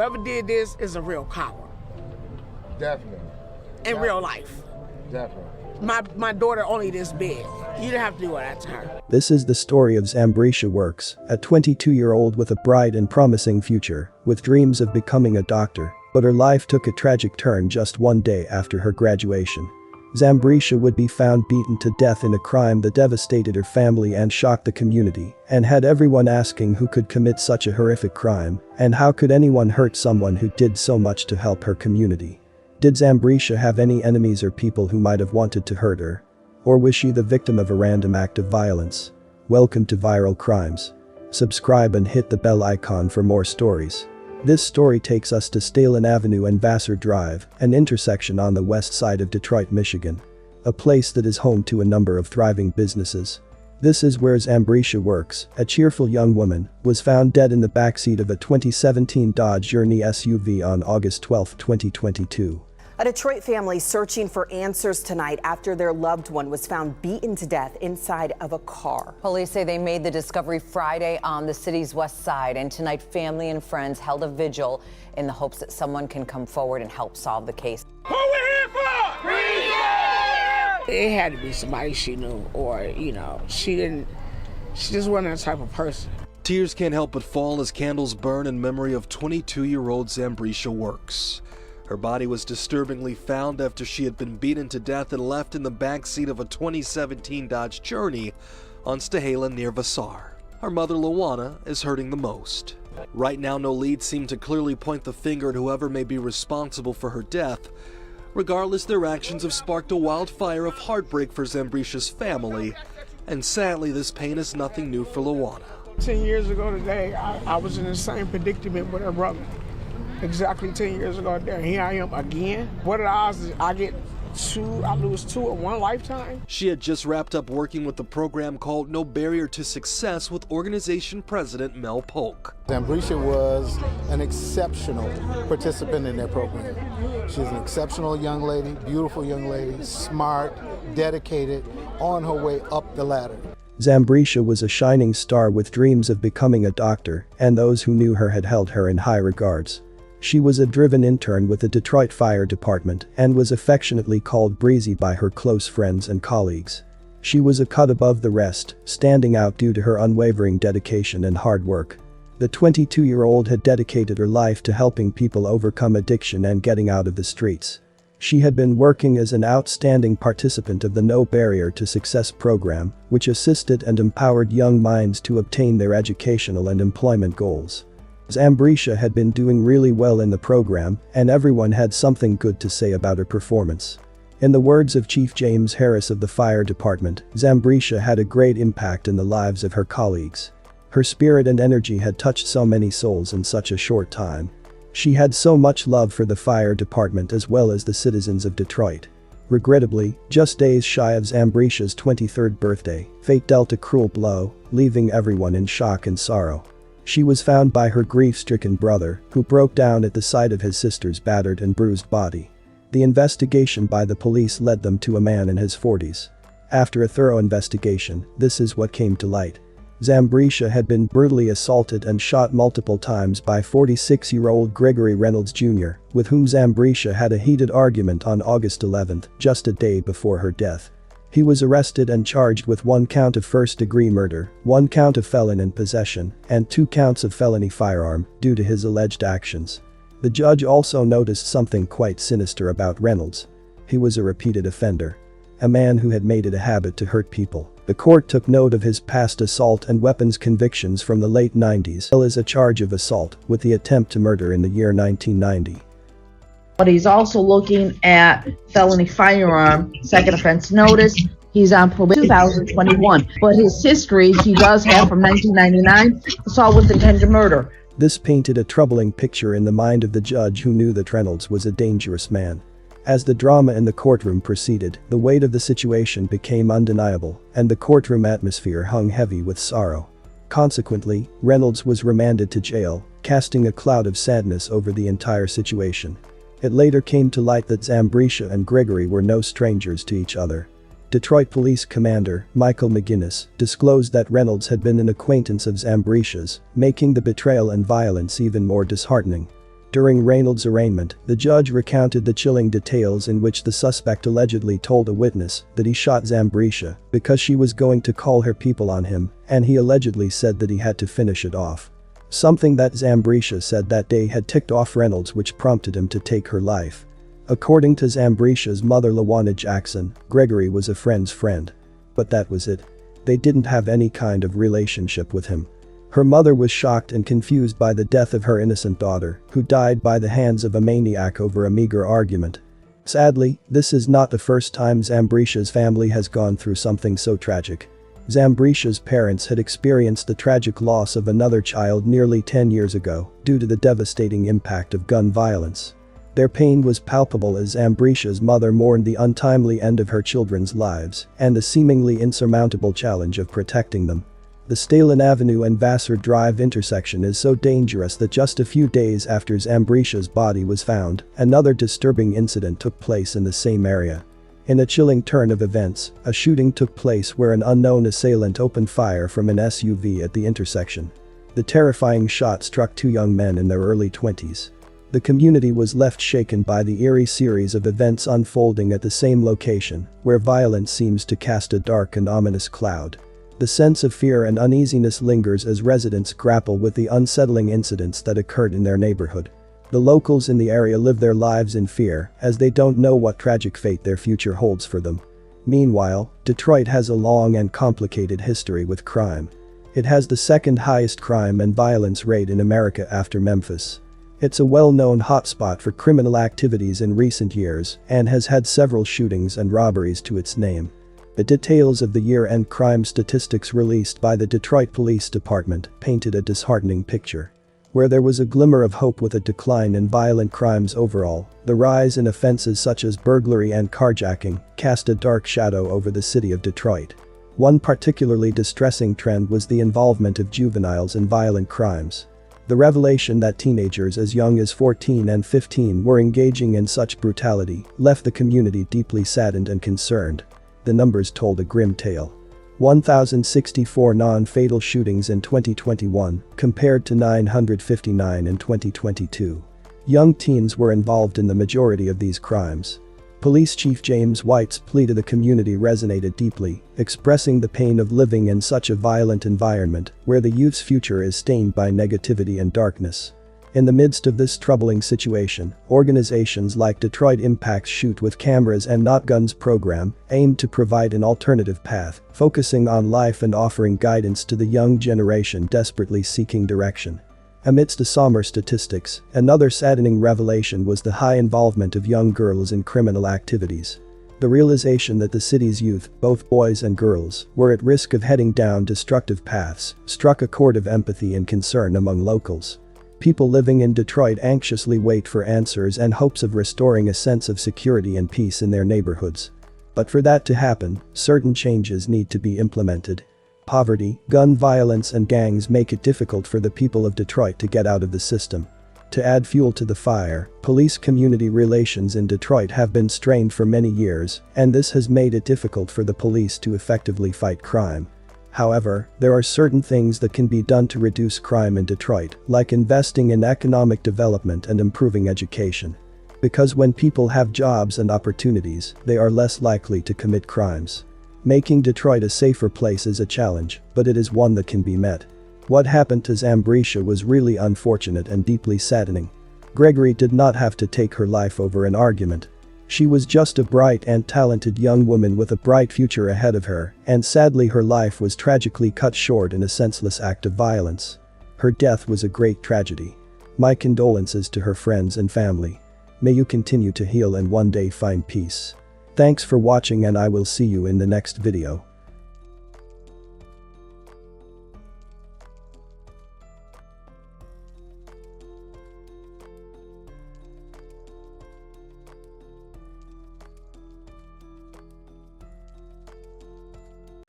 whoever did this is a real coward. Definitely. In real life. Definitely. My daughter only this big. You didn't have to do that to her. This is the story of Zambrecia Works, a 22-year-old with a bright and promising future, with dreams of becoming a doctor, but her life took a tragic turn just one day after her graduation. Zambrecia would be found beaten to death in a crime that devastated her family and shocked the community, and had everyone asking who could commit such a horrific crime, and how could anyone hurt someone who did so much to help her community. Did Zambrecia have any enemies or people who might have wanted to hurt her? Or was she the victim of a random act of violence? Welcome to Viral Crimes. Subscribe and hit the bell icon for more stories. This story takes us to Stalen Avenue and Vassar Drive, an intersection on the west side of Detroit, Michigan. A place that is home to a number of thriving businesses. This is where Zambrecia Works, a cheerful young woman, was found dead in the backseat of a 2017 Dodge Journey SUV on August 12, 2022. A Detroit family searching for answers tonight after their loved one was found beaten to death inside of a car. Police say they made the discovery Friday on the city's west side, and tonight family and friends held a vigil in the hopes that someone can come forward and help solve the case. Who we here for? Vigil! It had to be somebody she knew, or, she just wasn't that type of person. Tears can't help but fall as candles burn in memory of 22-year-old Zambrecia Works. Her body was disturbingly found after she had been beaten to death and left in the backseat of a 2017 Dodge Journey on Stalen near Vassar. Her mother, Luana, is hurting the most. Right now, no leads seem to clearly point the finger at whoever may be responsible for her death. Regardless, their actions have sparked a wildfire of heartbreak for Zambrecia's family, and sadly, this pain is nothing new for Luana. 10 years ago today, I was in the same predicament with her brother. Exactly 10 years ago there. Here I am again. What are the odds I lose two in one lifetime? She had just wrapped up working with the program called No Barrier to Success with organization president Mel Polk. Zambrecia was an exceptional participant in their program. She's an exceptional young lady, beautiful young lady, smart, dedicated, on her way up the ladder. Zambrecia was a shining star with dreams of becoming a doctor, and those who knew her had held her in high regards. She was a driven intern with the Detroit Fire Department and was affectionately called Breezy by her close friends and colleagues. She was a cut above the rest, standing out due to her unwavering dedication and hard work. The 22-year-old had dedicated her life to helping people overcome addiction and getting out of the streets. She had been working as an outstanding participant of the No Barrier to Success program, which assisted and empowered young minds to obtain their educational and employment goals. Zambrecia had been doing really well in the program, and everyone had something good to say about her performance. In the words of Chief James Harris of the Fire Department, Zambrecia had a great impact in the lives of her colleagues. Her spirit and energy had touched so many souls in such a short time. She had so much love for the fire department as well as the citizens of Detroit. Regrettably, just days shy of Zambrecia's 23rd birthday, fate dealt a cruel blow, leaving everyone in shock and sorrow. She was found by her grief-stricken brother, who broke down at the sight of his sister's battered and bruised body. The investigation by the police led them to a man in his 40s. After a thorough investigation, this is what came to light. Zambrecia had been brutally assaulted and shot multiple times by 46-year-old Gregory Reynolds Jr., with whom Zambrecia had a heated argument on August 11, just a day before her death. He was arrested and charged with 1 count of first-degree murder, 1 count of felon in possession, and 2 counts of felony firearm, due to his alleged actions. The judge also noticed something quite sinister about Reynolds. He was a repeated offender. A man who had made it a habit to hurt people. The court took note of his past assault and weapons convictions from the late 90s, as well as a charge of assault with the attempt to murder in the year 1990. But he's also looking at felony firearm, second offense notice. He's on probation 2021, but his history he does have from 1999, assault with intent to murder. This painted a troubling picture in the mind of the judge, who knew that Reynolds was a dangerous man. As the drama in the courtroom proceeded, the weight of the situation became undeniable, and the courtroom atmosphere hung heavy with sorrow. Consequently, Reynolds was remanded to jail, casting a cloud of sadness over the entire situation. It later came to light that Zambrecia and Gregory were no strangers to each other. Detroit Police Commander Michael McGinnis disclosed that Reynolds had been an acquaintance of Zambrecia's, making the betrayal and violence even more disheartening. During Reynolds' arraignment, the judge recounted the chilling details in which the suspect allegedly told a witness that he shot Zambrecia because she was going to call her people on him, and he allegedly said that he had to finish it off. Something that Zambrecia said that day had ticked off Reynolds, which prompted him to take her life. According to Zambrecia's mother Lawana Jackson, Gregory was a friend's friend. But that was it. They didn't have any kind of relationship with him. Her mother was shocked and confused by the death of her innocent daughter, who died by the hands of a maniac over a meager argument. Sadly, this is not the first time Zambrecia's family has gone through something so tragic. Zambrecia's parents had experienced the tragic loss of another child nearly 10 years ago due to the devastating impact of gun violence. Their pain was palpable as Zambrecia's mother mourned the untimely end of her children's lives and the seemingly insurmountable challenge of protecting them. The Stalin Avenue and Vassar Drive intersection is so dangerous that just a few days after Zambrecia's body was found, another disturbing incident took place in the same area. In a chilling turn of events, a shooting took place where an unknown assailant opened fire from an SUV at the intersection. The terrifying shot struck two young men in their early 20s. The community was left shaken by the eerie series of events unfolding at the same location, where violence seems to cast a dark and ominous cloud. The sense of fear and uneasiness lingers as residents grapple with the unsettling incidents that occurred in their neighborhood. The locals in the area live their lives in fear as they don't know what tragic fate their future holds for them. Meanwhile, Detroit has a long and complicated history with crime. It has the second highest crime and violence rate in America after Memphis. It's a well-known hotspot for criminal activities in recent years and has had several shootings and robberies to its name. The details of the year-end crime statistics released by the Detroit Police Department painted a disheartening picture. Where there was a glimmer of hope with a decline in violent crimes overall, the rise in offenses such as burglary and carjacking cast a dark shadow over the city of Detroit. One particularly distressing trend was the involvement of juveniles in violent crimes. The revelation that teenagers as young as 14 and 15 were engaging in such brutality left the community deeply saddened and concerned. The numbers told a grim tale. 1,064 non-fatal shootings in 2021 compared to 959 in 2022. Young teens were involved in the majority of these crimes. Police Chief James White's plea to the community resonated deeply, expressing the pain of living in such a violent environment where the youth's future is stained by negativity and darkness. In the midst of this troubling situation, organizations like Detroit Impact's Shoot with Cameras and Not Guns program aimed to provide an alternative path, focusing on life and offering guidance to the young generation desperately seeking direction. Amidst the somber statistics, another saddening revelation was the high involvement of young girls in criminal activities. The realization that the city's youth, both boys and girls, were at risk of heading down destructive paths struck a chord of empathy and concern among locals. People living in Detroit anxiously wait for answers and hopes of restoring a sense of security and peace in their neighborhoods. But for that to happen, certain changes need to be implemented. Poverty, gun violence and gangs make it difficult for the people of Detroit to get out of the system. To add fuel to the fire, police-community relations in Detroit have been strained for many years, and this has made it difficult for the police to effectively fight crime. However, there are certain things that can be done to reduce crime in Detroit, like investing in economic development and improving education. Because when people have jobs and opportunities, they are less likely to commit crimes. Making Detroit a safer place is a challenge, but it is one that can be met. What happened to Zambrecia was really unfortunate and deeply saddening. Gregory did not have to take her life over an argument. She was just a bright and talented young woman with a bright future ahead of her, and sadly her life was tragically cut short in a senseless act of violence. Her death was a great tragedy. My condolences to her friends and family. May you continue to heal and one day find peace. Thanks for watching and I will see you in the next video.